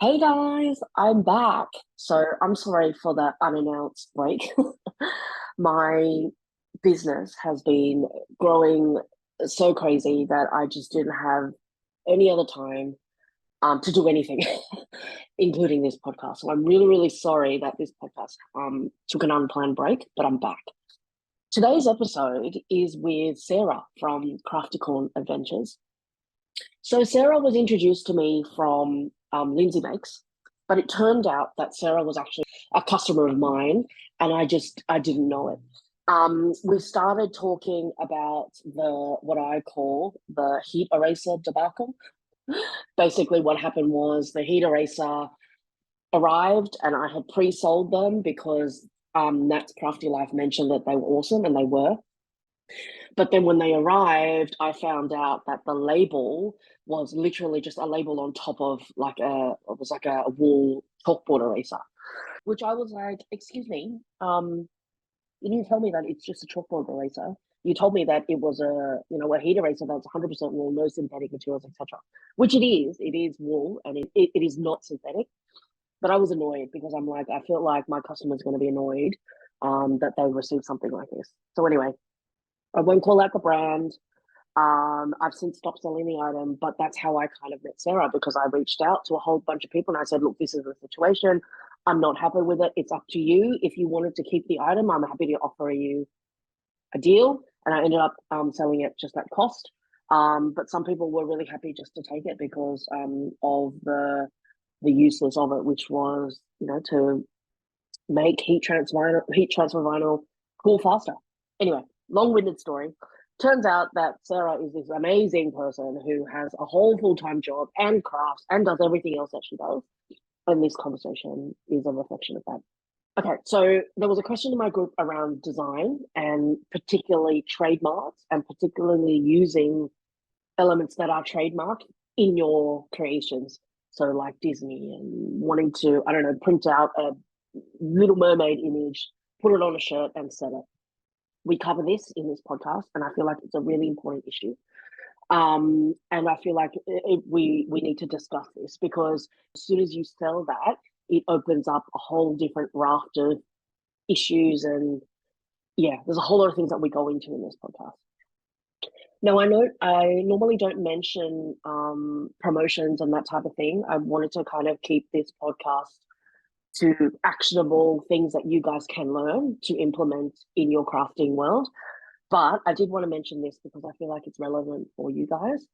Hey guys, I'm back. So I'm sorry for that unannounced break. My business has been growing so crazy that I just didn't have any other time to do anything, including this podcast. So I'm really, really sorry that this podcast took an unplanned break, but I'm back. Today's episode is with Sarah from Crafticorn Adventures. So Sarah was introduced to me from Lindsay Makes, but it turned out that Sarah was actually a customer of mine, and I didn't know it. We started talking about the what I call the heat eraser debacle. Basically, what happened was the heat eraser arrived, and I had pre-sold them because Nat's Crafty Life mentioned that they were awesome, and they were. But then when they arrived, I found out that the label was literally just a label on top of it was like a wool chalkboard eraser, which I was like, excuse me, you didn't tell me that it's just a chalkboard eraser. You told me that it was a heat eraser that's 100% wool, no synthetic materials, etc. Which it is. It is wool, and it is not synthetic. But I was annoyed because I'm like, I feel like my customer's going to be annoyed that they received something like this. So anyway, I won't call out the brand. I've since stopped selling the item, but that's how I kind of met Sarah because I reached out to a whole bunch of people and I said, look, this is the situation. I'm not happy with it. It's up to you. If you wanted to keep the item, I'm happy to offer you a deal. And I ended up selling it just at cost. But some people were really happy just to take it because of the uses of it, which was, to make heat transfer vinyl cool faster. Anyway, long-winded story. Turns out that Sarah is this amazing person who has a whole full-time job and crafts and does everything else that she does. And this conversation is a reflection of that. Okay, so there was a question in my group around design and particularly trademarks and particularly using elements that are trademarked in your creations. So like Disney and wanting to, I don't know, print out a Little Mermaid image, put it on a shirt and sell it. We cover this in this podcast, and I feel like it's a really important issue. And I feel like we need to discuss this because as soon as you sell that, it opens up a whole different raft of issues, and yeah, there's a whole lot of things that we go into in this podcast. Now, I know I normally don't mention promotions and that type of thing. I wanted to kind of keep this podcast to actionable things that you guys can learn to implement in your crafting world. But I did want to mention this because I feel like it's relevant for you guys.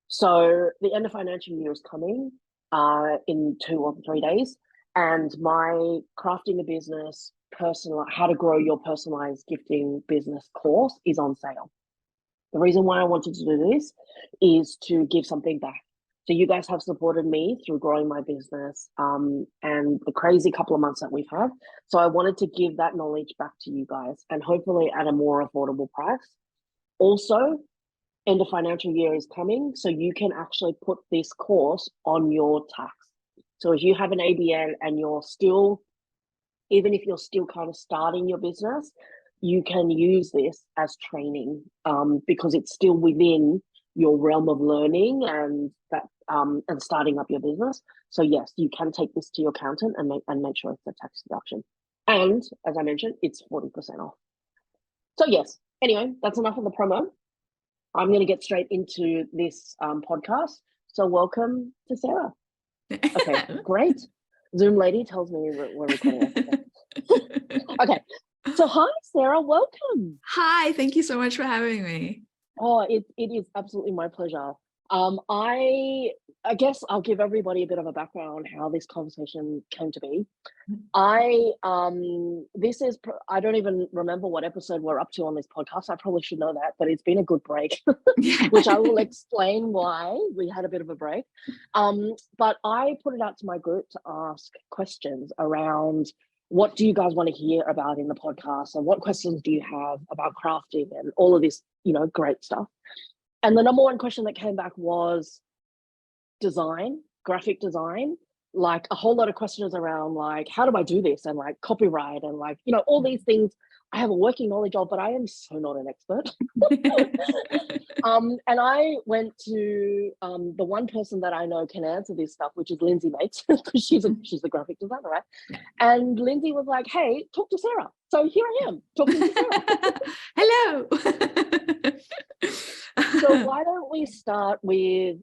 So the end of financial year is coming in 2 or 3 days, and my crafting a business personal how to grow your personalized gifting business course is on sale. The reason why I wanted to do this is to give something back. So you guys have supported me through growing my business and the crazy couple of months that we've had. So I wanted to give that knowledge back to you guys and hopefully at a more affordable price. Also, end of financial year is coming, so you can actually put this course on your tax. So if you have an ABN and you're still, even if you're still kind of starting your business, you can use this as training because it's still within your realm of learning and starting up your business. So yes, you can take this to your accountant and make sure it's a tax deduction. And as I mentioned, it's 40% off. So yes, anyway, that's enough of the promo. I'm going to get straight into this podcast. So welcome to Sarah. Okay, great. Zoom lady tells me we're recording. Okay. So hi, Sarah. Welcome. Hi, thank you so much for having me. Oh, it is absolutely my pleasure. I guess I'll give everybody a bit of a background how this conversation came to be. I don't even remember what episode we're up to on this podcast. I probably should know that, but it's been a good break, which I will explain why we had a bit of a break. But I put it out to my group to ask questions around what do you guys want to hear about in the podcast and what questions do you have about crafting and all of this, great stuff. And the number one question that came back was design, graphic design, like a whole lot of questions around like how do I do this and like copyright and like all these things I have a working knowledge of, but I am so not an expert. And I went to the one person that I know can answer this stuff, which is Lindsay Mates, because she's the graphic designer, right? Yeah. And Lindsay was like, "Hey, talk to Sarah." So here I am talking to Sarah. Hello. So why don't we start with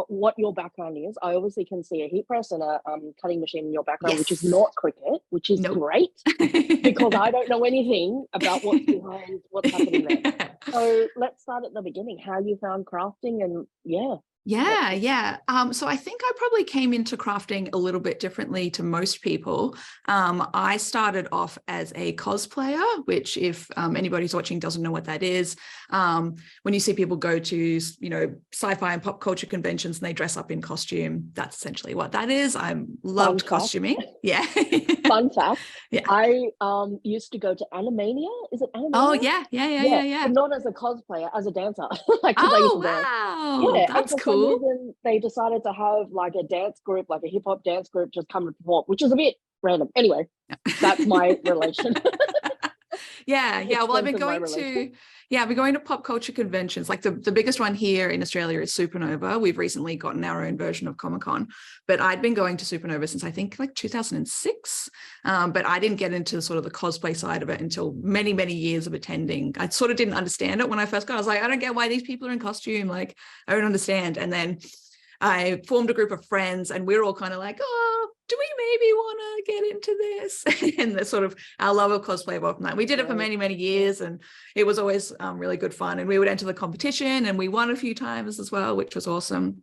what your background is? I obviously can see a heat press and a cutting machine in your background, which is Yes. not Cricut, which is Nope. great because I don't know anything about what's behind what's happening there. So let's start at the beginning. How you found crafting and Yeah. So I think I probably came into crafting a little bit differently to most people. I started off as a cosplayer, which if anybody who's watching doesn't know what that is, when you see people go to, sci-fi and pop culture conventions and they dress up in costume, that's essentially what that is. I loved costuming. Yeah. Fun fact. Yeah. I used to go to Animania. Is it Animania? Oh, yeah. But not as a cosplayer, as a dancer. Like, Oh, wow. Yeah, and That's for cool. some reason they decided to have like a dance group, like a hip hop dance group, just come and perform, which is a bit random. Anyway, that's my relation. Yeah. Well, I've been going to pop culture conventions. Like the biggest one here in Australia is Supernova. We've recently gotten our own version of Comic-Con, but I'd been going to Supernova since I think like 2006. But I didn't get into sort of the cosplay side of it until many, many years of attending. I sort of didn't understand it when I first got. I was like, I don't get why these people are in costume. Like, I don't understand. And then I formed a group of friends and we were all kind of like, oh, do we maybe want to get into this? And the sort of our love of cosplay evolved from that. We did it for many, many years and it was always really good fun. And we would enter the competition and we won a few times as well, which was awesome.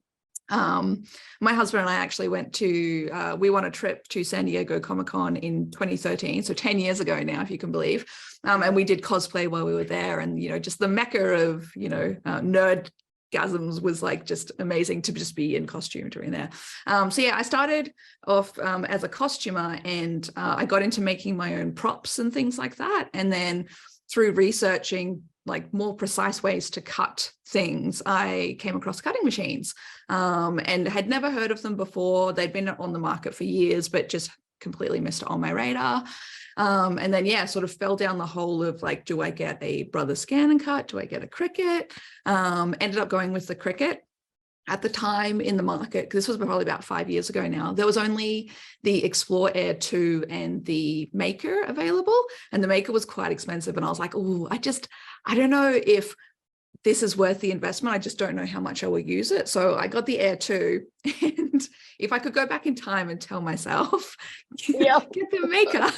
My husband and I actually we won a trip to San Diego Comic-Con in 2013. So 10 years ago now, if you can believe. And we did cosplay while we were there and, just the mecca of, nerd gasms was like just amazing to just be in costume during there. So yeah, I started off as a costumer and I got into making my own props and things like that. And then through researching like more precise ways to cut things, I came across cutting machines and had never heard of them before. They'd been on the market for years, but just completely missed it on my radar. And then, sort of fell down the hole of like, do I get a Brother Scan and Cut? Do I get a Cricut? Ended up going with the Cricut. At the time in the market, because this was probably about 5 years ago now, there was only the Explore Air 2 and the Maker available. And the Maker was quite expensive. And I was like, oh, I don't know if this is worth the investment. I just don't know how much I will use it. So I got the Air 2 and if I could go back in time and tell myself, get the Maker.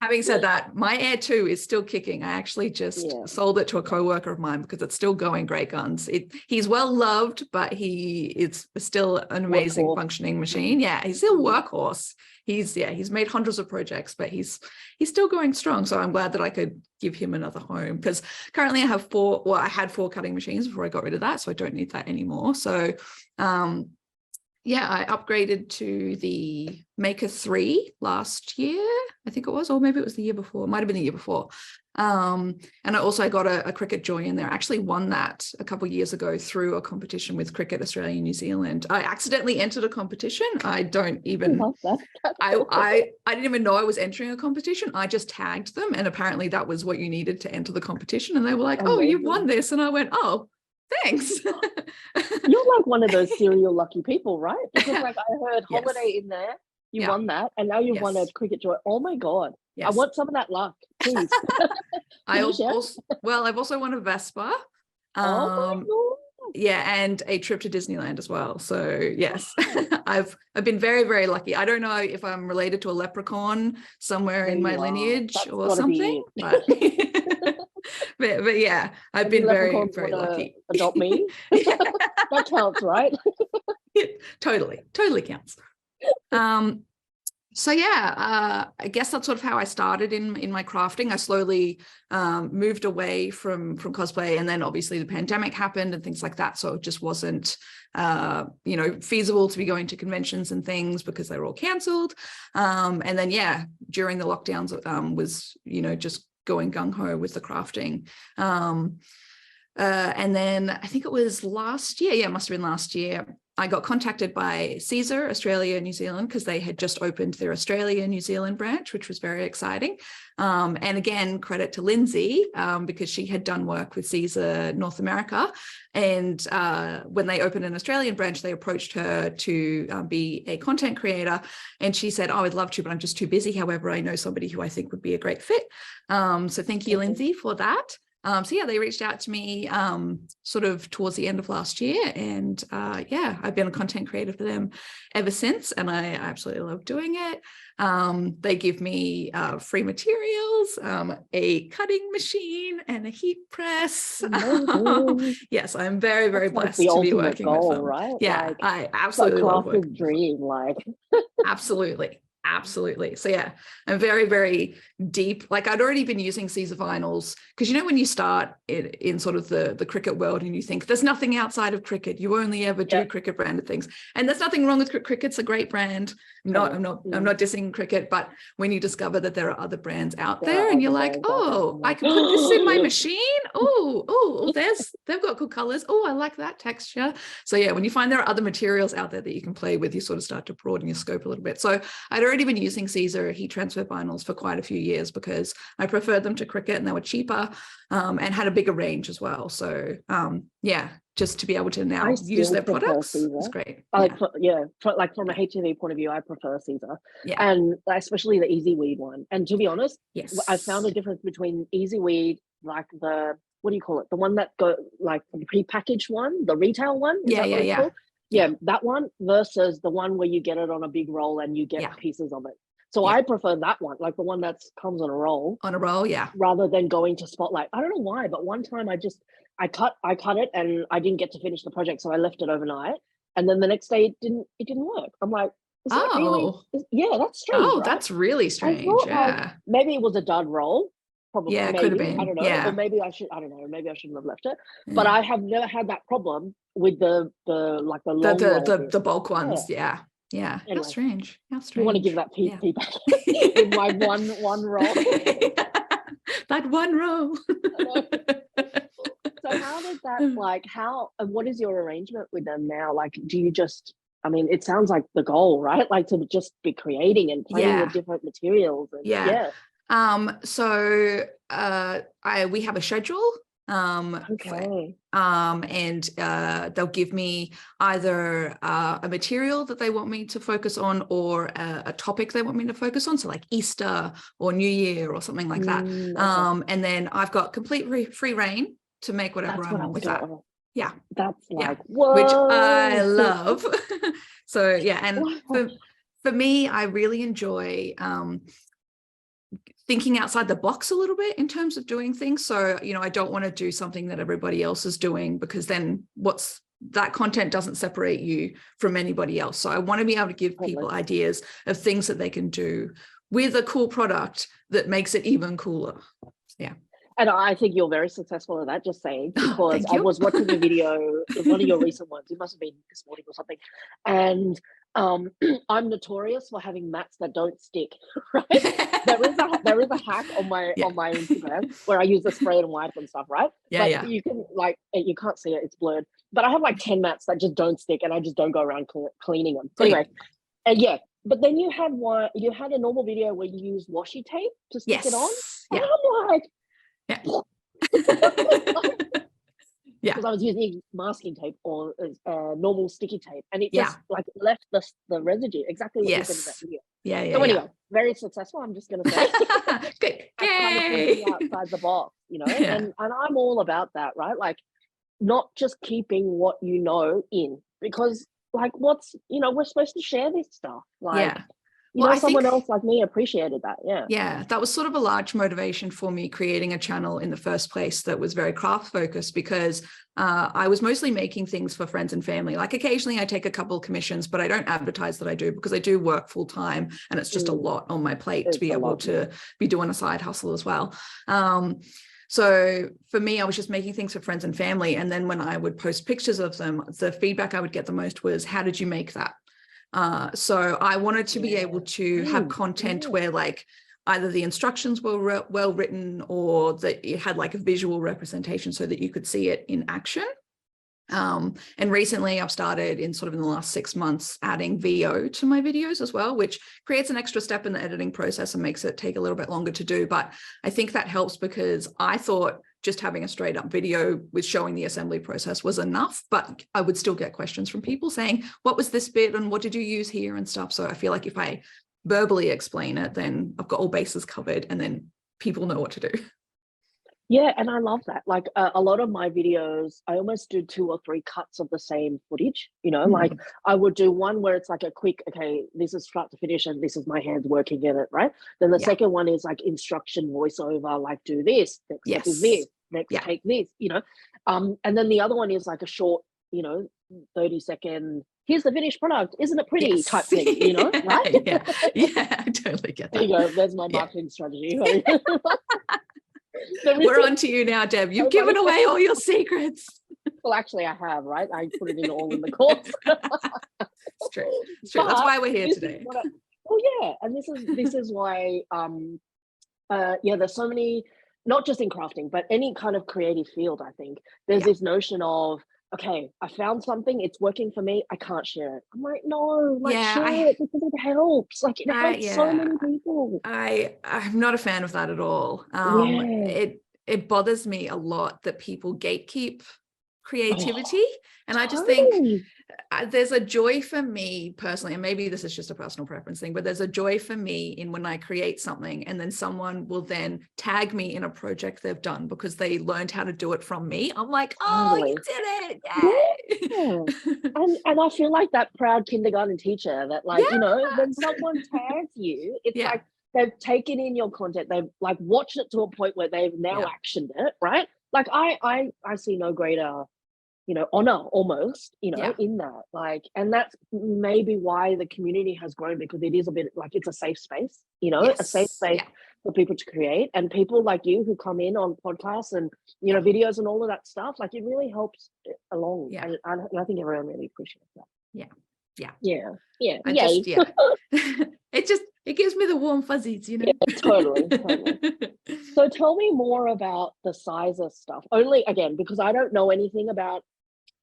Having said that, my Air 2 is still kicking. I actually just sold it to a co-worker of mine because it's still going great guns. He's well loved, but it's still an amazing functioning machine. Yeah, he's still a workhorse. He's made hundreds of projects, but he's still going strong. So I'm glad that I could give him another home because currently I have I had 4 cutting machines before I got rid of that. So I don't need that anymore. So I upgraded to the Maker 3 last year, I think it was, or maybe it was the year before. It might have been the year before. And I got a Cricut Joy in there. I actually won that a couple of years ago through a competition with Cricut Australia and New Zealand. I accidentally entered a competition. I don't even, I didn't even know I was entering a competition. I just tagged them. And apparently that was what you needed to enter the competition. And they were like, oh, you won this. And I went, oh, thanks. You're like one of those serial lucky people, right? Because like I heard Holiday in there, you won that, and now you've won a Cricut Joy. Oh my God. I want some of that luck, please. I've also won a Vespa. Oh my God. And a trip to Disneyland as well. So yes, I've been very, very lucky. I don't know if I'm related to a leprechaun somewhere in my lineage or something, but yeah, I've been very, very lucky. Adopt me. That counts, right? Totally counts. So I guess that's sort of how I started in my crafting. I slowly moved away from cosplay, and then obviously the pandemic happened and things like that. So it just wasn't feasible to be going to conventions and things because they were all cancelled. And then during the lockdowns was just going gung-ho with the crafting. And then I think it was last year. Yeah, it must have been last year. I got contacted by Caesar Australia, New Zealand, because they had just opened their Australia, New Zealand branch, which was very exciting. And again, credit to Lindsay, because she had done work with Caesar North America. And when they opened an Australian branch, they approached her to be a content creator. And she said, oh, I'd love to, but I'm just too busy. However, I know somebody who I think would be a great fit. So thank you, Lindsay, for that. So yeah, they reached out to me sort of towards the end of last year, and yeah, I've been a content creator for them ever since, and I absolutely love doing it. They give me free materials, a cutting machine, and a heat press. Yes, I'm very, very blessed to be working with them. Right? Yeah, like, I absolutely love working. Dream, like absolutely. Absolutely. So yeah, I'm very, very deep. Like I'd already been using Caesar vinyls because, you know, when you start in sort of the cricket world and you think there's nothing outside of cricket, you only ever do cricket branded things, and there's nothing wrong with cricket's a great brand. I'm not dissing cricket, but when you discover that there are other brands out there and you're like, oh, I can put this in my machine. Oh, they've got good colors. Oh, I like that texture. So yeah, when you find there are other materials out there that you can play with, you sort of start to broaden your scope a little bit. So I'd already been using Caesar heat transfer vinyls for quite a few years because I preferred them to cricket and they were cheaper and had a bigger range as well. So yeah, just to be able to now use their products is great. Like from a HTV point of view, I prefer Caesar. Yeah. And especially the Easy Weed one. And to be honest, yes, I found a difference between Easy Weed, like the, what do you call it? The one that go like the prepackaged one, the retail one. Yeah, that one versus the one where you get it on a big roll and you get pieces of it. So I prefer that one, like the one that comes on a roll. On a roll, yeah. Rather than going to Spotlight. I don't know why, but one time I cut it and I didn't get to finish the project, so I left it overnight. And then the next day it didn't work. I'm like, that's strange. Oh, right? that's really strange. Like, maybe it was a dud roll. Probably, it could have been. I don't know. Yeah. Or maybe I shouldn't have left it. Yeah. But I have never had that problem with the long the bulk ones. Yeah. Yeah. Anyway, how strange. You want to give that feedback with my one roll. That one roll. So how does that what is your arrangement with them now? Like, do you just, I mean, it sounds like the goal, right? Like to just be creating and playing with different materials. And, so we have a schedule. And they'll give me either a material that they want me to focus on or a topic they want me to focus on. So like Easter or New Year or something like that. And then I've got complete free reign to make whatever I want with that. Yeah. That's whoa. Which I love. So yeah. And for me, I really enjoy thinking outside the box a little bit in terms of doing things. So, you know, I don't want to do something that everybody else is doing because then that content doesn't separate you from anybody else. So I want to be able to give people ideas of things that they can do with a cool product that makes it even cooler. Yeah. And I think you're very successful at that, just saying, because I was watching a video, one of your recent ones, it must have been this morning or something. And I'm notorious for having mats that don't stick, right? there is a hack on my Instagram where I use the spray and wipe and stuff, right? You can you can't see it, it's blurred. But I have like 10 mats that just don't stick and I just don't go around cleaning them. Anyway, but then you had a normal video where you used washi tape to stick it on. And I'm like, because I was using masking tape or normal sticky tape, and it just left the residue exactly what you said in that video. So anyway, very successful. I'm just gonna say, good. Kind of thinking outside the box, you know, and I'm all about that, right? Like, not just keeping what you know in, because like we're supposed to share this stuff, like. Someone else like me appreciated that. Yeah, that was sort of a large motivation for me creating a channel in the first place that was very craft focused, because I was mostly making things for friends and family. Like occasionally I take a couple of commissions, but I don't advertise that I do because I do work full time and it's just a lot on my plate to be able to be doing a side hustle as well. So for me, I was just making things for friends and family. And then when I would post pictures of them, the feedback I would get the most was, how did you make that? So I wanted to be able to have content where like either the instructions were well written or that it had like a visual representation so that you could see it in action. And recently I've started in sort of in the last 6 months adding VO to my videos as well, which creates an extra step in the editing process and makes it take a little bit longer to do. But I think that helps because I thought just having a straight up video with showing the assembly process was enough, but I would still get questions from people saying, what was this bit and what did you use here and stuff? So I feel like if I verbally explain it, then I've got all bases covered and then people know what to do. Yeah, and I love that. Like a lot of my videos, I almost do 2 or 3 cuts of the same footage. Like I would do one where it's like a quick, okay, this is start to finish, and this is my hands working in it, right? Then the second one is like instruction voiceover, like do this, next step is this, next take this, and then the other one is like a short, 30-second. Here's the finished product. Isn't it pretty? Type thing, right? yeah, I totally get that. There you go. There's my marketing strategy. We're on to you now, Deb. You've given away all your secrets. Well, actually, I have, right? I put it in all in the course. It's true. It's true. That's why we're here today. And this is why there's so many, not just in crafting, but any kind of creative field. I think there's this notion of, okay, I found something, it's working for me, I can't share it. I'm like, no, share it because it helps. Like it helps so many people. I'm not a fan of that at all. It bothers me a lot that people gatekeep creativity. And I just think there's a joy for me personally, and maybe this is just a personal preference thing, but there's a joy for me in when I create something and then someone will then tag me in a project they've done because they learned how to do it from me. I'm like, oh, you did it. Yeah. and I feel like that proud kindergarten teacher that when someone tags you, it's like they've taken in your content, they've like watched it to a point where they've now actioned it, right? Like I see no greater honor almost, in that, like, and that's maybe why the community has grown, because it is a bit like it's a safe space, a safe space for people to create, and people like you who come in on podcasts and videos and all of that stuff, like it really helps along. And I think everyone really appreciates that. It gives me the warm fuzzies, Totally. So tell me more about the sizer stuff, only again because I don't know anything about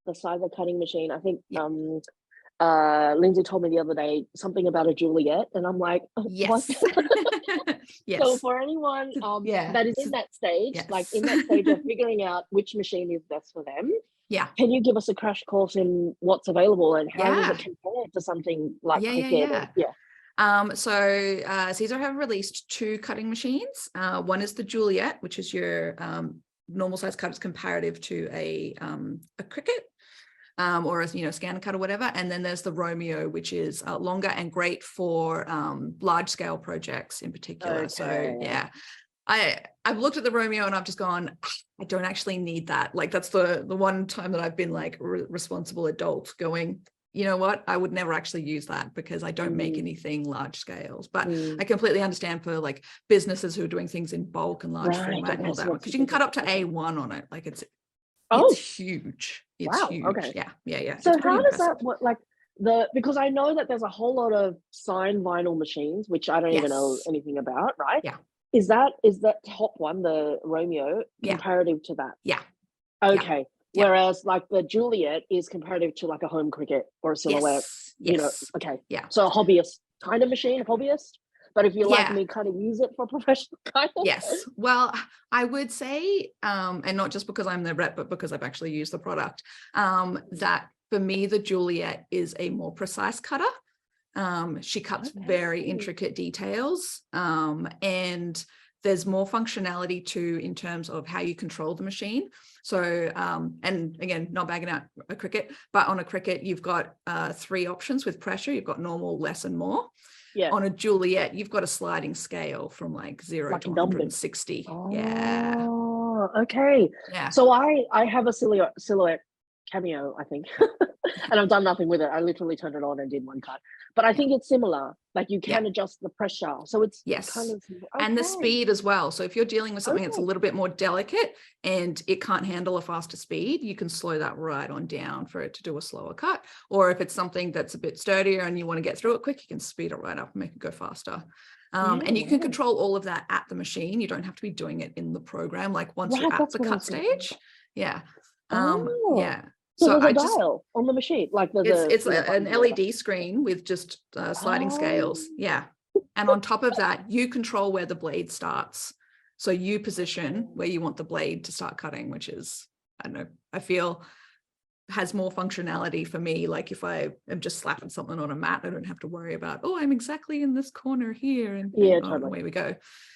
the sizer cutting machine. I think Lindsay told me the other day something about a Juliet, and I'm like, what? Yes. So for anyone that is in that stage, like in that stage of figuring out which machine is best for them, can you give us a crash course in what's available and how does it compare to something like Cricut? So Caesar have released 2 cutting machines. One is the Juliet, which is your normal size cut. It's comparative to a Cricut or a scanner cut or whatever. And then there's the Romeo, which is longer and great for large scale projects in particular. So I've looked at the Romeo and I've just gone, I don't actually need that. Like that's the one time that I've been like responsible adult going, you know what, I would never actually use that because I don't make anything large scales. But I completely understand for like businesses who are doing things in bulk and large format and all that, because you can cut up to A1 on it. Like it's huge. It's huge. Okay. Yeah. So how does that work? Like because I know that there's a whole lot of sign vinyl machines, which I don't even know anything about, right? Yeah. Is that top one, the Romeo, comparative to that? Yeah. Okay. Yeah. Whereas like the Juliet is comparative to like a home Cricut or a Silhouette, okay. Yeah. So a hobbyist kind of machine, but if you like me, kind of use it for professional kind of. Yes. Well, I would say, and not just because I'm the rep, but because I've actually used the product, that for me, the Juliet is a more precise cutter. She cuts very intricate details, and there's more functionality too in terms of how you control the machine. So, and again, not bagging out a Cricut, but on a Cricut, you've got 3 options with pressure. You've got normal, less, and more. Yeah. On a Juliet, you've got a sliding scale from like 0 to 160. Oh, okay. Yeah. So I have a Silhouette Cameo, I think, and I've done nothing with it. I literally turned it on and did one cut. But I think it's similar. Like you can adjust the pressure, so it's kind of and the speed as well. So if you're dealing with something that's a little bit more delicate and it can't handle a faster speed, you can slow that right on down for it to do a slower cut. Or if it's something that's a bit sturdier and you want to get through it quick, you can speed it right up and make it go faster. And you can control all of that at the machine. You don't have to be doing it in the program. Like once you're at the cut stage, So So there's a I just, dial on the machine, like there's it's a an button or whatever. LED screen with just sliding Oh, scales. Yeah. And on top of that, you control where the blade starts. So you position where you want the blade to start cutting, which is, I don't know, I feel has more functionality for me. Like if I am just slapping something on a mat, I don't have to worry about, oh, I'm exactly in this corner here. And yeah, oh, totally. away we go.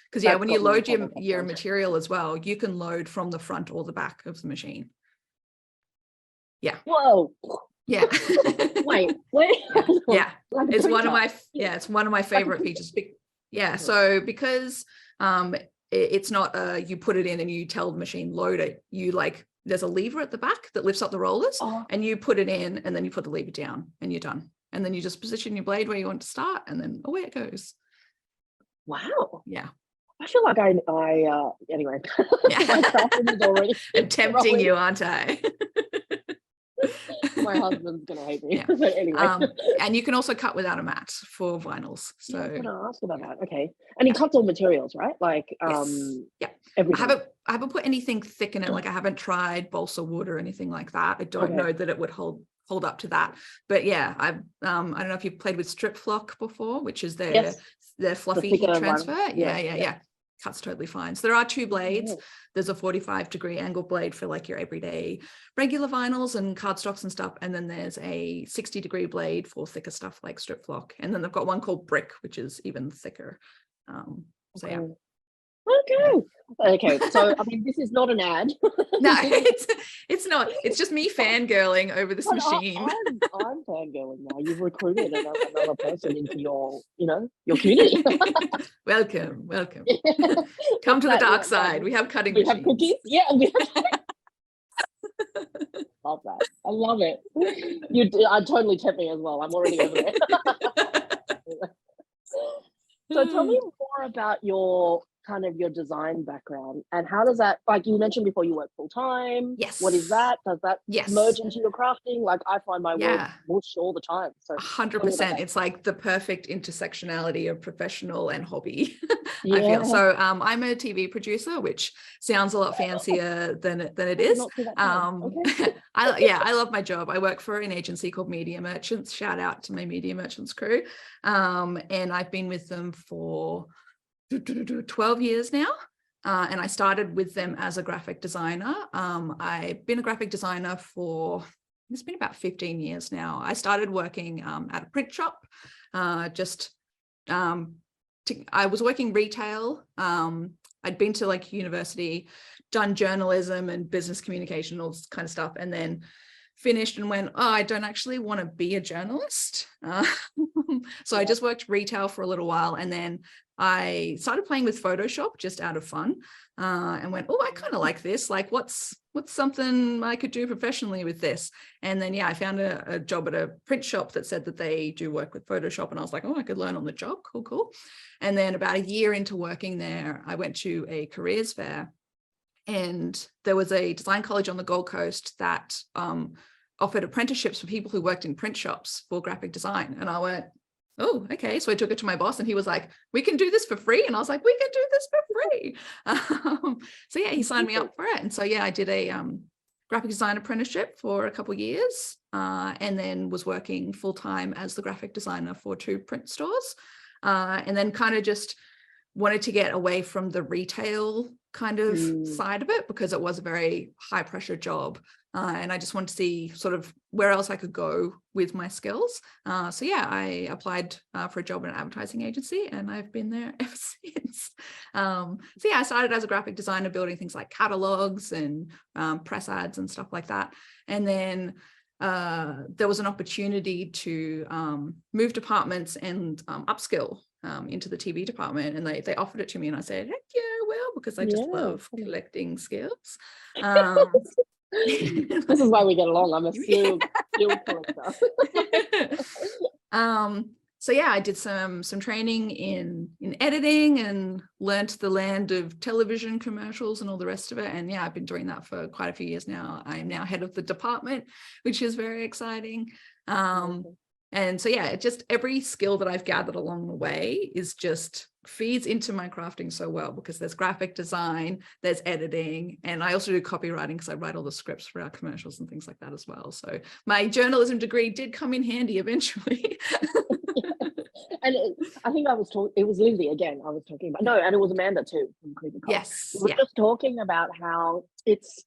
Because yeah, That's when you got me in load trouble your sometimes. material as well, you can load from the front or the back of the machine. Yeah. Whoa. Yeah. Wait. Yeah. Yeah. Like a It's one of printer. my, yeah, it's one of my Like a favorite features. Yeah. printer. So because it's not you put it in and you tell the machine load it, you like, there's a lever at the back that lifts up the rollers Oh, and you put it in and then you put the lever down and you're done. And then you just position your blade where you want to start and then away it goes. wow. Yeah. I feel like anyway, my crafting is already I'm tempting growing. you, aren't I? My husband's gonna hate me. Yeah. But anyway. And you can also cut without a mat for vinyls. Yeah, I was So gonna ask about that. Okay. And he cuts all materials, right? Like yes. Yeah. everything. I haven't put anything thick in it. Like I haven't tried balsa wood or anything like that. I don't Okay. know that it would hold up to that. But yeah, I don't know if you've played with strip flock before, which is their fluffy heat thicker transfer. one. Yeah. Cuts totally fine. So there are two blades. Yeah. There's a 45-degree angle blade for like your everyday regular vinyls and cardstocks and stuff. And then there's a 60-degree blade for thicker stuff like strip flock. And then they've got one called brick, which is even thicker. So yeah. Okay. So I mean, this is not an ad. No, it's not. It's just me fangirling over this But machine. I'm fangirling now. You've recruited another person into your community. Welcome. Come to the dark side. We have cutting machines. We have cookies. Yeah, we have. Love that. I love it. I totally tempt me as well. I'm already over there. So tell me more about your design background and how does that, like you mentioned before, you work full time. Yes. What is that? Does that merge into your crafting? Like I find my work mush all the time. So 100%. It's like the perfect intersectionality of professional and hobby. I feel. So I'm a TV producer, which sounds a lot fancier than it is. I love my job. I work for an agency called Media Merchants. Shout out to my Media Merchants crew. And I've been with them for 12 years now. And I started with them as a graphic designer. I've been a graphic designer it's been about 15 years now. I started working at a print shop. I was working retail. I'd been to like university, done journalism and business communication, all this kind of stuff. And then finished and went, I don't actually want to be a journalist. So I just worked retail for a little while. And then I started playing with Photoshop just out of fun and went, I kind of like this. Like what's something I could do professionally with this? And then, I found a job at a print shop that said that they do work with Photoshop. And I was like, I could learn on the job. Cool. And then about a year into working there, I went to a careers fair. And there was a design college on the Gold Coast that offered apprenticeships for people who worked in print shops for graphic design. And I went, oh, okay. So I took it to my boss and he was like, we can do this for free. And I was like, we can do this for free. So he signed me up for it. And so, I did a graphic design apprenticeship for a couple of years and then was working full-time as the graphic designer for 2 print stores. And then kind of just wanted to get away from the retail kind of side of it because it was a very high pressure job. And I just wanted to see sort of where else I could go with my skills. I applied for a job in an advertising agency and I've been there ever since. I started as a graphic designer building things like catalogs and press ads and stuff like that. And then there was an opportunity to move departments and upskill into the TV department, and they offered it to me and I said, heck yeah, well, because I just love collecting skills. This is why we get along. I'm a skill collector. I did some training in editing and learnt the land of television commercials and all the rest of it. And I've been doing that for quite a few years now. I'm now head of the department, which is very exciting. And just every skill that I've gathered along the way is just feeds into my crafting so well because there's graphic design, there's editing, and I also do copywriting because I write all the scripts for our commercials and things like that as well. So my journalism degree did come in handy eventually. And I think it was Lindsay again, I was talking about, no, and it was Amanda too from Crafticorn. Yes. We were just talking about how it's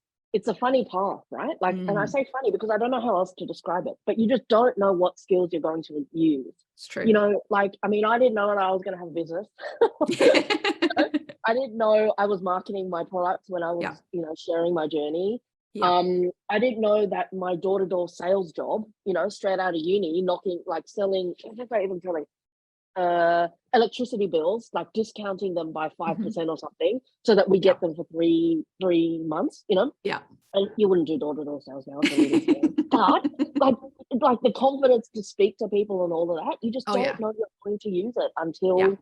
a funny path, right? Like, and I say funny because I don't know how else to describe it, but you just don't know what skills you're going to use. It's true. You know, like, I mean, I didn't know that I was going to have a business. I didn't know I was marketing my products when I was, you know, sharing my journey. I didn't know that my door-to-door sales job, you know, straight out of uni, selling, what was I even selling? Electricity bills, like discounting them by 5% or something, so that we get them for three months, you know. And you wouldn't do door-to-door sales now, but like the confidence to speak to people and all of that, you just don't know you're going to use it until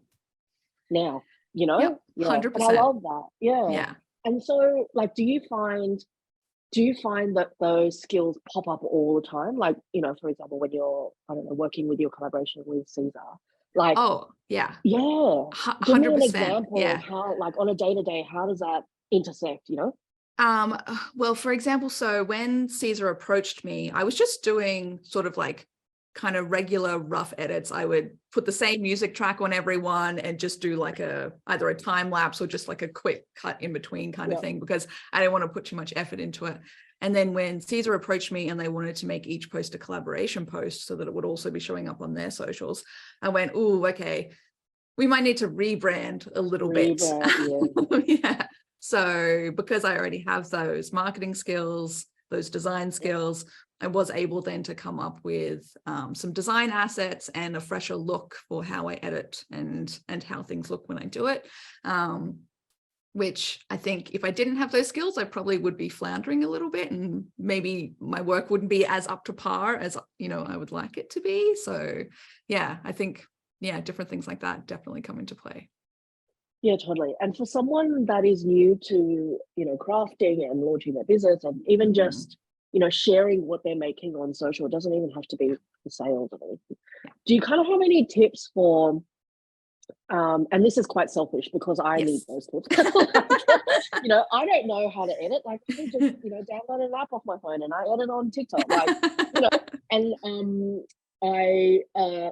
now, you know. 100%. And I love that. And so, like, do you find that those skills pop up all the time? Like, you know, for example, when you're, I don't know, working with your collaboration with Caesar, like, give me an example of how, like, on a day-to-day, how does that intersect, you know? Well, for example, so when Caesar approached me, I was just doing sort of like kind of regular rough edits. I would put the same music track on everyone and just do like either a time lapse or just like a quick cut in between kind of thing, because I didn't want to put too much effort into it. And then when Caesar approached me and they wanted to make each post a collaboration post so that it would also be showing up on their socials, I went, oh, okay, we might need to rebrand a little bit. So because I already have those marketing skills, those design skills, I was able then to come up with some design assets and a fresher look for how I edit and how things look when I do it. Which I think if I didn't have those skills, I probably would be floundering a little bit, and maybe my work wouldn't be as up to par as, you know, I would like it to be. So yeah, I think, different things like that definitely come into play. Yeah, totally. And for someone that is new to, you know, crafting and launching their business, and even just, you know, sharing what they're making on social, it doesn't even have to be for sales or anything. Do you kind of have any tips for, and this is quite selfish because I need those tips. You know, I don't know how to edit. Like, I just, you know, download an app off my phone and I edit on TikTok. Like, you know, and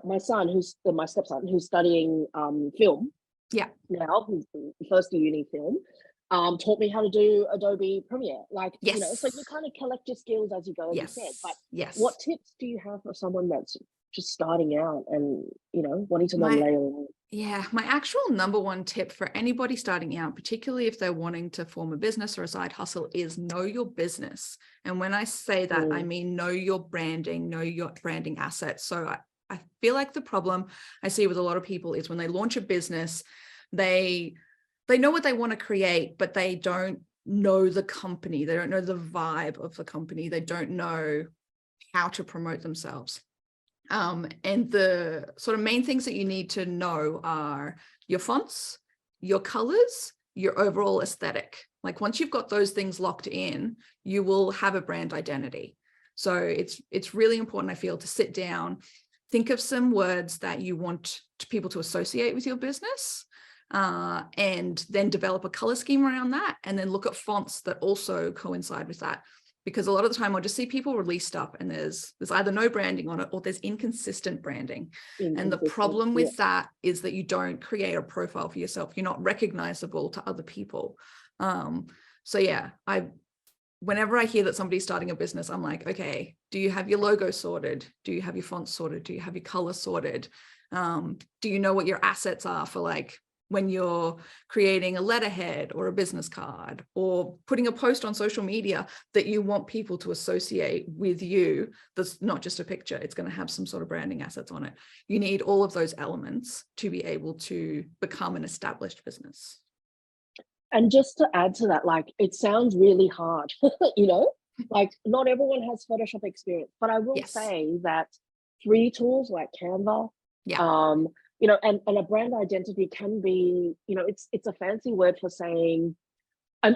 my son, who's my stepson, who's studying film. Now, who's first year uni film, taught me how to do Adobe Premiere. Like, you know, so you kind of collect your skills as you go, as you said. But what tips do you have for someone that's just starting out and, you know, wanting to learn layering? My actual number one tip for anybody starting out, particularly if they're wanting to form a business or a side hustle, is know your business. And when I say that, I mean know your branding, know your branding assets. So I feel like the problem I see with a lot of people is when they launch a business, they know what they want to create, but they don't know the company. They don't know the vibe of the company. They don't know how to promote themselves. And the sort of main things that you need to know are your fonts, your colors, your overall aesthetic. Like once you've got those things locked in, you will have a brand identity. So it's really important, I feel, to sit down, think of some words that you want people to associate with your business, and then develop a color scheme around that, and then look at fonts that also coincide with that. Because a lot of the time I'll just see people release stuff and there's either no branding on it or there's inconsistent branding. And the problem with that is that you don't create a profile for yourself. You're not recognizable to other people. Whenever I hear that somebody's starting a business, I'm like, okay, do you have your logo sorted? Do you have your font sorted? Do you have your color sorted? Do you know what your assets are for, like, when you're creating a letterhead or a business card or putting a post on social media that you want people to associate with you? That's not just a picture. It's going to have some sort of branding assets on it. You need all of those elements to be able to become an established business. And just to add to that, like, it sounds really hard, you know, like not everyone has Photoshop experience, but I will say that free tools like Canva, you know, and a brand identity can be, you know, it's a fancy word for saying,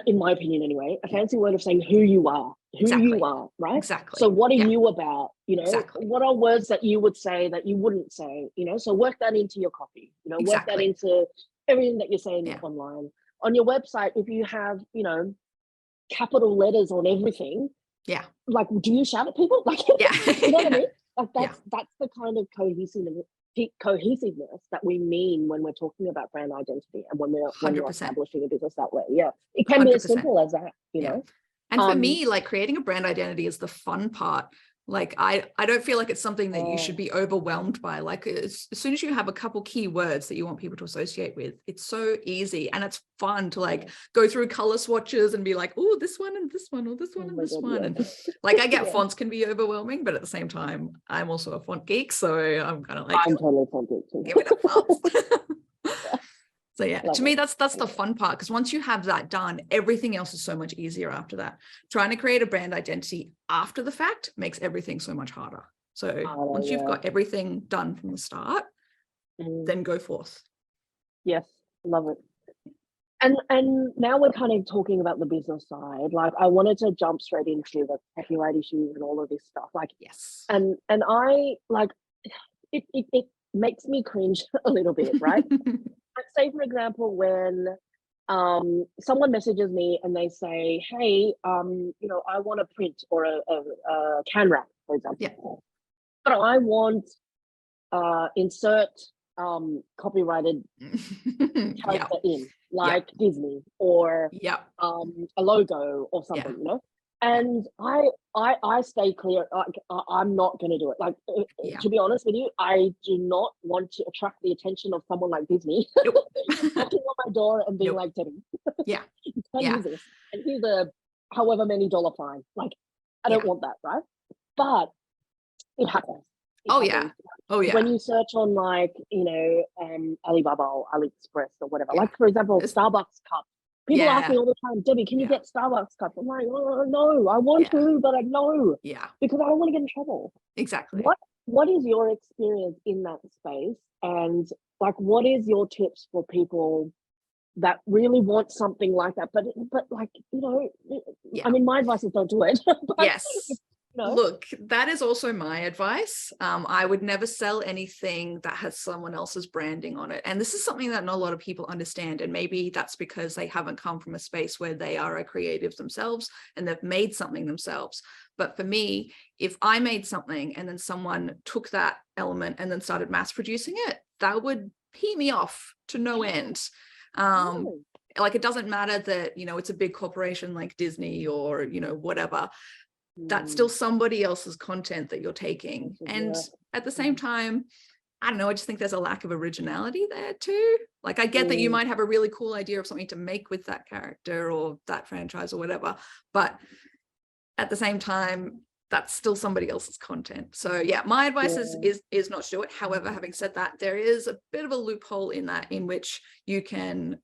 in my opinion anyway, a fancy word of saying who you are, right? Exactly. So what are you about? You know, what are words that you would say that you wouldn't say, you know? So work that into your copy, you know, work that into everything that you're saying online. On your website, if you have, capital letters on everything, like, do you shout at people? Like, yeah. you know what I mean? Like, that's the kind of cohesiveness that we mean when we're talking about brand identity and when you're 100%. establishing a business that way. Yeah, it can be as 100%. simple as that, you know. And for me, like, creating a brand identity is the fun part. Like, I don't feel like it's something that you should be overwhelmed by. Like, as soon as you have a couple key words that you want people to associate with, it's so easy and it's fun to like go through color swatches and be like, oh, this one and this one, or this one and this one. And like, I get fonts can be overwhelming, but at the same time, I'm also a font geek, so I'm kind of like, I'm totally font geek too. Give it a fonts. So yeah, to me, that's the fun part, because once you have that done, everything else is so much easier after that. Trying to create a brand identity after the fact makes everything so much harder. So once you've got everything done from the start, then go forth. Yes, love it. And now we're kind of talking about the business side. Like, I wanted to jump straight into the copyright issues and all of this stuff. Like, and I like it makes me cringe a little bit, right? Say, for example, when someone messages me and they say, hey, I want a print or a can wrap, for example, but I want insert copyrighted character in, like Disney or a logo or something, you know. And I stay clear. I'm not going to do it. Like, to be honest with you, I do not want to attract the attention of someone like Disney knocking on my door and being like, Debbie, you can't use this. And here's a however many dollar fine. Like, I don't want that, right? But it happens. When you search on, like, Alibaba or AliExpress or whatever, like, for example, Starbucks cup. People ask me all the time, Debbie, can you get Starbucks cups? I'm like, oh, no, I want to, but I know. Because I don't want to get in trouble. Exactly. What is your experience in that space? And like, what is your tips for people that really want something like that? But like, I mean, my advice is don't do it. But, Look, that is also my advice. I would never sell anything that has someone else's branding on it. And this is something that not a lot of people understand. And maybe that's because they haven't come from a space where they are a creative themselves and they've made something themselves. But for me, if I made something and then someone took that element and then started mass producing it, that would pee me off to no end. Like, it doesn't matter that, it's a big corporation like Disney or, whatever. That's still somebody else's content that you're taking. And at the same time, I don't know, I just think there's a lack of originality there too. Like, I get that you might have a really cool idea of something to make with that character or that franchise or whatever, but at the same time, that's still somebody else's content. So yeah, my advice is not to do it. However, having said that, there is a bit of a loophole in that, in which you can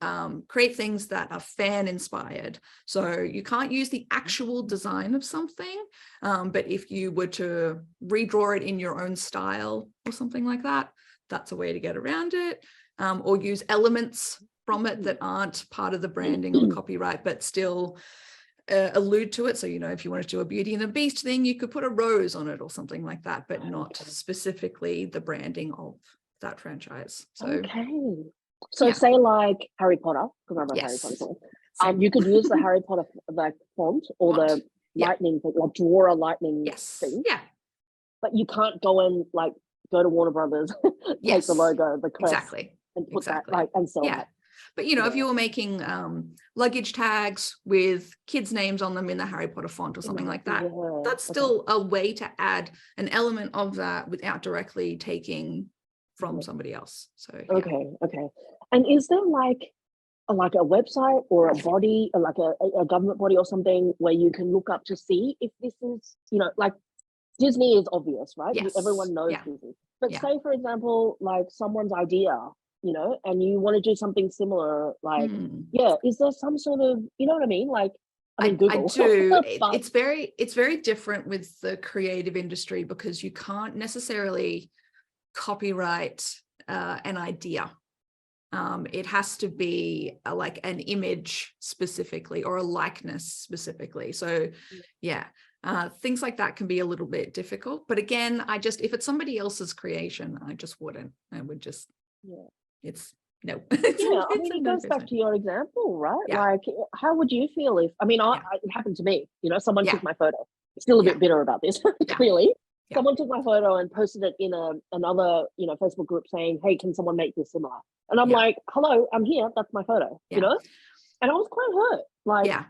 create things that are fan inspired. So you can't use the actual design of something, but if you were to redraw it in your own style or something like that, that's a way to get around it. Or use elements from it that aren't part of the branding or the copyright, but still allude to it. So, if you wanted to do a Beauty and the Beast thing, you could put a rose on it or something like that, but not specifically the branding of that franchise. So say like Harry Potter, because I'm a Harry Potter fan. You could use the Harry Potter like font or the lightning thing, like draw a lightning thing. But you can't go and like go to Warner Brothers, take the logo, the crest, and put that like and sell that. But, if you were making luggage tags with kids' names on them in the Harry Potter font or something like that, that's still a way to add an element of that without directly taking from somebody else. So, Okay. And is there like a website or a body, or like a government body or something where you can look up to see if this is, like Disney is obvious, right? Everyone knows Disney. But say, for example, like someone's idea, and you want to do something similar, like, is there some sort of, you know what I mean? Like, I mean, Google. I do. It's very different with the creative industry, because you can't necessarily copyright an idea. It has to be like an image specifically or a likeness specifically. So things like that can be a little bit difficult. But again, if it's somebody else's creation, I just wouldn't. I would just, no. Yeah, I It's mean, a it no goes first back time. to your example, right? Yeah, Like, how would you feel if, I mean, yeah, it happened to me, someone yeah, took my photo. Still a yeah, bit bitter about this, yeah, clearly. yeah, Someone took my photo and posted it in another, Facebook group saying, hey, can someone make this similar? And I'm yeah, like, hello, I'm here. That's my photo, yeah, And I was quite hurt. Like, yeah.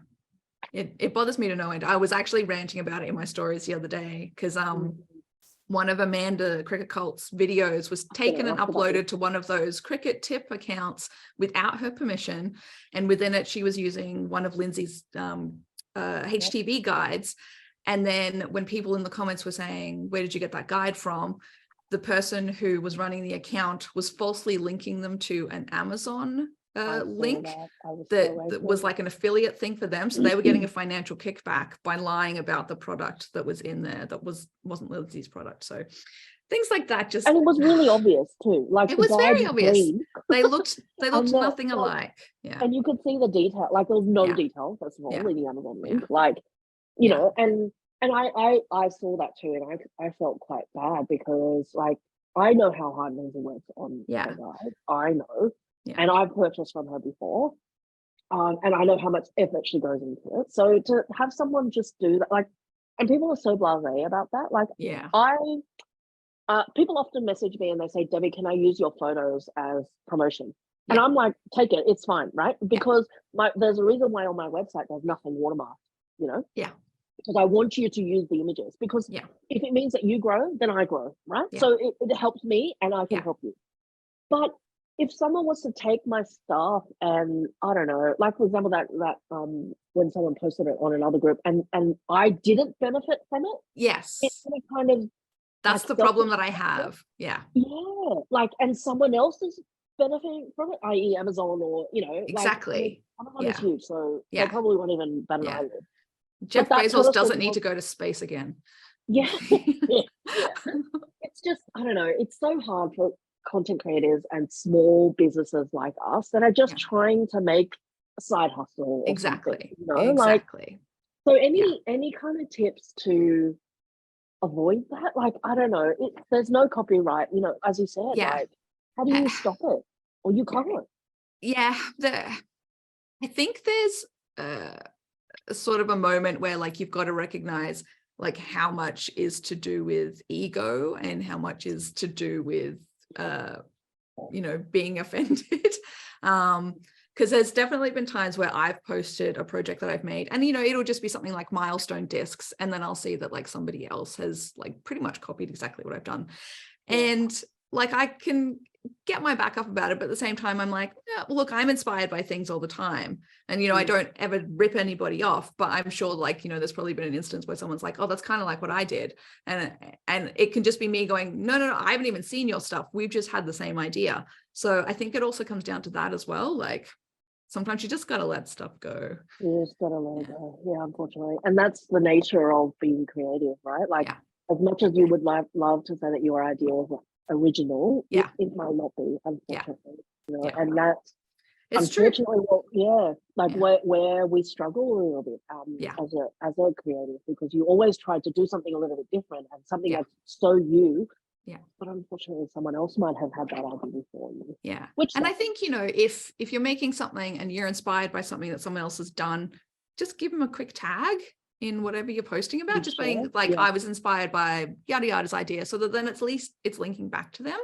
It bothers me to no end. I was actually ranting about it in my stories the other day because mm, one of Amanda Cricket Colt's videos was I'm going taken to and ask about this. uploaded to one of those cricket tip accounts without her permission. And within it, she was using one of Lindsay's HTV guides. And then when people in the comments were saying, where did you get that guide from? The person who was running the account was falsely linking them to an Amazon I saw link that. I was so that angry. was like an affiliate thing for them. So they were getting a financial kickback by lying about the product that was in there that wasn't Lindsay's product. So things like that just And it was really obvious too. Like it the was guide very was obvious. green They looked and nothing alike. Yeah. and you could see the detail. Like there was no Yeah. detail, first of all, Yeah. in the Amazon Yeah. link. Like, Yeah. and I saw that too, and I felt quite bad because like I know how hard Lindsay works on Yeah. her guide. I know. Yeah. And I've purchased from her before. And I know how much effort she goes into it. So to have someone just do that, like, and people are so blasé about that. Like, Yeah. people often message me and they say, Debbie, can I use your photos as promotion? And Yeah. I'm like, take it, it's fine, right? Because there's a reason why on my website there's nothing watermarked, Yeah. because I want you to use the images. Because Yeah. if it means that you grow, then I grow, right? Yeah. So it helps me and I can Yeah. help you. But if someone was to take my stuff and I don't know, like for example, that when someone posted it on another group and I didn't benefit from it, Yes. it kind of That's like the felt problem that I have. Yeah. yeah, like, and someone else is benefiting from it, i.e. Amazon or, like, I mean, Exactly. Amazon is Yeah. huge, so they Yeah. probably won't even bat an Yeah. eyelid. But Jeff that Bezos person doesn't need was, to go to space again. yeah, yeah, yeah. It's just, I don't know, it's so hard for content creators and small businesses like us that are just Yeah. trying to make a side hustle or something, Exactly. like, Exactly. so Yeah. any kind of tips to avoid that? Like, I don't know. There's no copyright, as you said, Yeah. like, how do you stop it? Or you can't. Yeah. I think there's sort of a moment where like you've got to recognize like how much is to do with ego and how much is to do with being offended. Because there's definitely been times where I've posted a project that I've made and it'll just be something like milestone discs, and then I'll see that like somebody else has like pretty much copied exactly what I've done. Yeah. And like I can get my back up about it, but at the same time I'm like, yeah, look, I'm inspired by things all the time, and I don't ever rip anybody off, but I'm sure like there's probably been an instance where someone's like, oh, that's kind of like what I did, and it can just be me going, no, I haven't even seen your stuff, we've just had the same idea. So I think it also comes down to that as well, like sometimes you just got to let stuff go. You just gotta let it go. Yeah, unfortunately. And that's the nature of being creative, right? Like, as much as you would love to say that your idea is original, it might not be, unfortunately. And that's it's unfortunately true. Where we struggle a little bit as a creative, because you always try to do something a little bit different and something that's so you. Yeah. But unfortunately, someone else might have had that idea before you. Yeah. And I think, if you're making something and you're inspired by something that someone else has done, just give them a quick tag in whatever you're posting about, just being like, I was inspired by yada yada's idea, so that then at least it's linking back to them.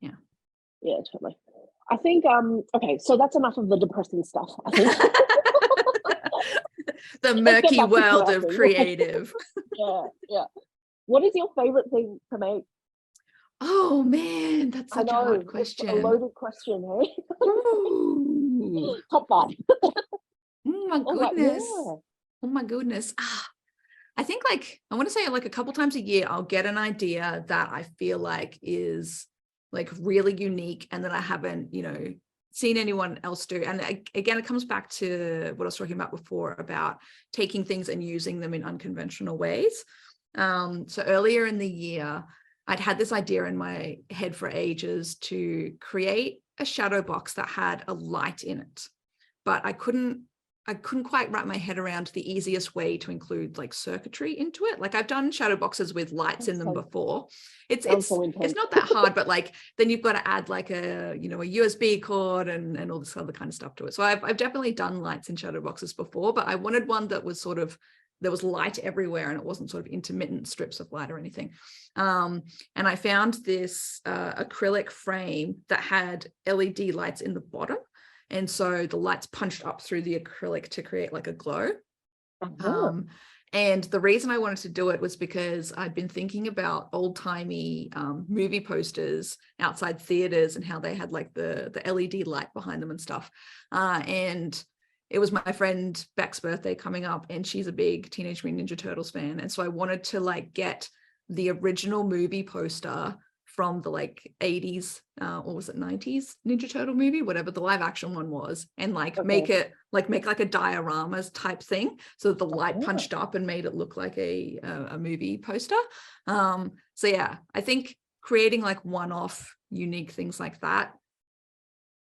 Yeah. Yeah, totally. I think, okay, so that's enough of the depressing stuff, I think. The murky world of creative. Yeah. What is your favorite thing to make? Oh man, that's such a hard question. It's a loaded question, hey? Top 5. Oh my goodness. Oh my goodness. I think like, I want to say like a couple times a year, I'll get an idea that I feel like is like really unique and that I haven't, seen anyone else do. And again, it comes back to what I was talking about before about taking things and using them in unconventional ways. So earlier in the year, I'd had this idea in my head for ages to create a shadow box that had a light in it, but I couldn't I couldn't quite wrap my head around the easiest way to include like circuitry into it. Like I've done shadow boxes with lights in them before. It's not that hard, but like then you've got to add like a USB cord and all this other kind of stuff to it. So I've definitely done lights in shadow boxes before, but I wanted one that was sort of, there was light everywhere and it wasn't sort of intermittent strips of light or anything. And I found this acrylic frame that had LED lights in the bottom. And so the lights punched up through the acrylic to create like a glow. And the reason I wanted to do it was because I'd been thinking about old-timey movie posters outside theaters and how they had like the LED light behind them and stuff. And it was my friend Beck's birthday coming up, and she's a big Teenage Mutant Ninja Turtles fan. And so I wanted to like get the original movie poster from the like 80s, or was it 90s Ninja Turtle movie, whatever the live action one was, and like make like a dioramas type thing so that the light punched up and made it look like a movie poster. So yeah, I think creating like one-off unique things like that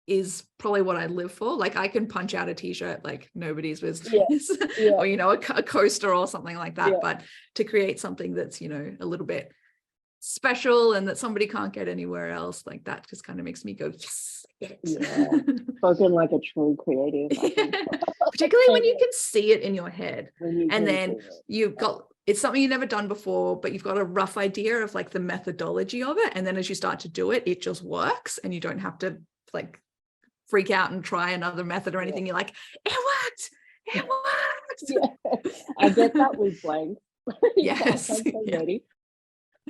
is probably what I live for. Like I can punch out a t-shirt like nobody's business, or a coaster or something like that, but to create something that's a little bit special and that somebody can't get anywhere else, like that just kind of makes me go yes. Spoken like a true creative. Particularly when you can see it in your head, and then you've got, it's something you've never done before, but you've got a rough idea of like the methodology of it, and then as you start to do it, it just works and you don't have to like freak out and try another method or anything. You're like, it worked. I get that with blank. Yes.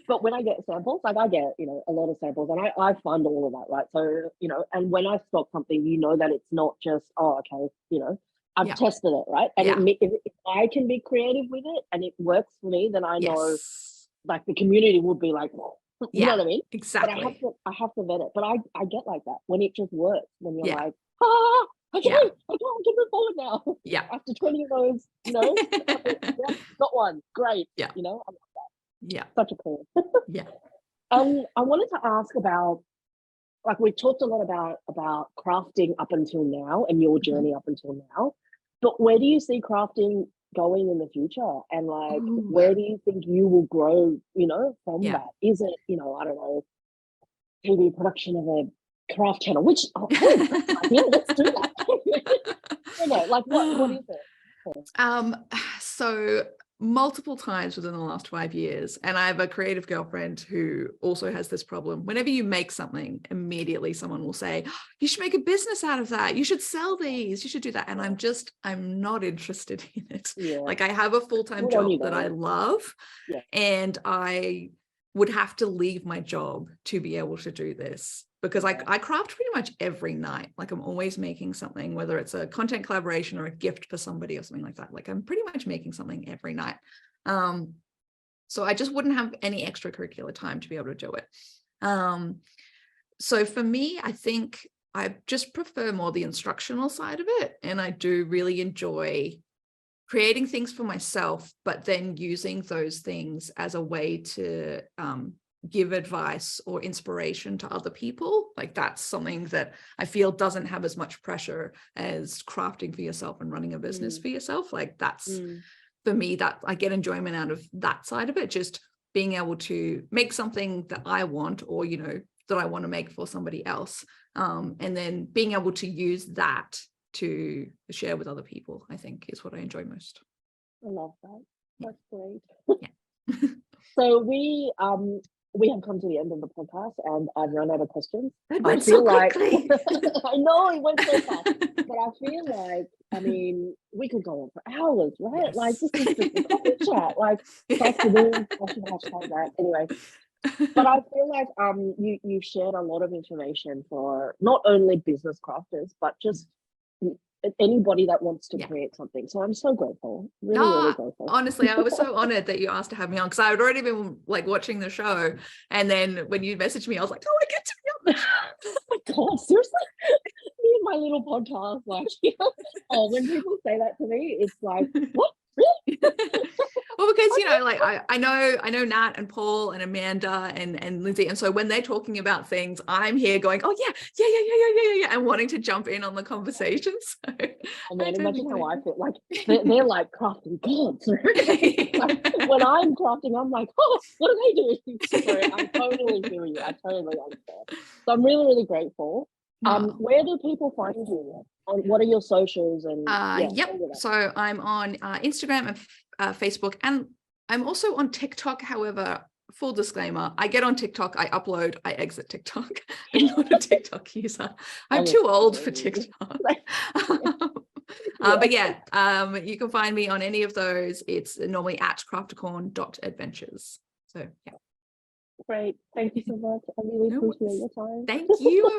But when I get samples, like I get, a lot of samples, and I fund all of that, right? So, and when I stock something, that it's not just, I've tested it, right? And if I can be creative with it and it works for me, then I know like the community would be like, well, you know what I mean? Exactly. But I have to vet it. But I get like that when it just works, when you're like, I can move forward now. Yeah. After 20 of those, got one. Great. Yeah. I love that. Yeah. Such a cool. Yeah. I wanted to ask about, like we talked a lot about crafting up until now and your journey up until now, but where do you see crafting going in the future? And like, where do you think you will grow, from that? Is it, I don't know, TV production of a craft channel, which, let's do that. Like what is it? So multiple times within the last 5 years, and I have a creative girlfriend who also has this problem. Whenever you make something, immediately someone will say, you should make a business out of that, you should sell these, you should do that. And I'm not interested in it. Like I have a full-time job that I love, and I would have to leave my job to be able to do this, because I craft pretty much every night. Like I'm always making something, whether it's a content collaboration or a gift for somebody or something like that. Like I'm pretty much making something every night. So I just wouldn't have any extracurricular time to be able to do it. So for me, I think I just prefer more the instructional side of it. And I do really enjoy creating things for myself, but then using those things as a way to give advice or inspiration to other people. Like that's something that I feel doesn't have as much pressure as crafting for yourself and running a business for yourself. Like that's for me, that I get enjoyment out of that side of it, just being able to make something that I want, or that I want to make for somebody else, and then being able to use that to share with other people, I think is what I enjoy most. I love that. That's great. So we have come to the end of the podcast, and I've run out of questions. I feel like I know it went so fast, but I feel like we could go on for hours, right? Yes. Like this is just a coffee chat, like hashtag that. Anyway, but I feel like you've shared a lot of information for not only business crafters, but just anybody that wants to create something. So I'm so grateful, really grateful. Honestly, I was so honored that you asked to have me on, because I had already been like watching the show, and then when you messaged me, I was like, oh, I get to be on the show. Oh my god, seriously? Me and my little podcast, like when people say that to me, it's like, what? Really? Well, because like I know Nat and Paul and Amanda and Lindsay, and so when they're talking about things, I'm here going, oh yeah, and wanting to jump in on the conversation. So I mean, imagine how I feel. Like they're like crafting gods. Like, when I'm crafting, I'm like, oh, what are they doing? So I totally feel you. I totally understand. So I'm really, really grateful. Where do people find you? What are your socials? And yep. So I'm on Instagram and Facebook, and I'm also on TikTok. However, full disclaimer, I get on TikTok, I upload, I exit TikTok. I'm not a TikTok user. I'm too old for TikTok. But yeah, you can find me on any of those. It's normally at crafticorn.adventures. So yeah. Great. Thank you so much. I really appreciate your time. Thank you.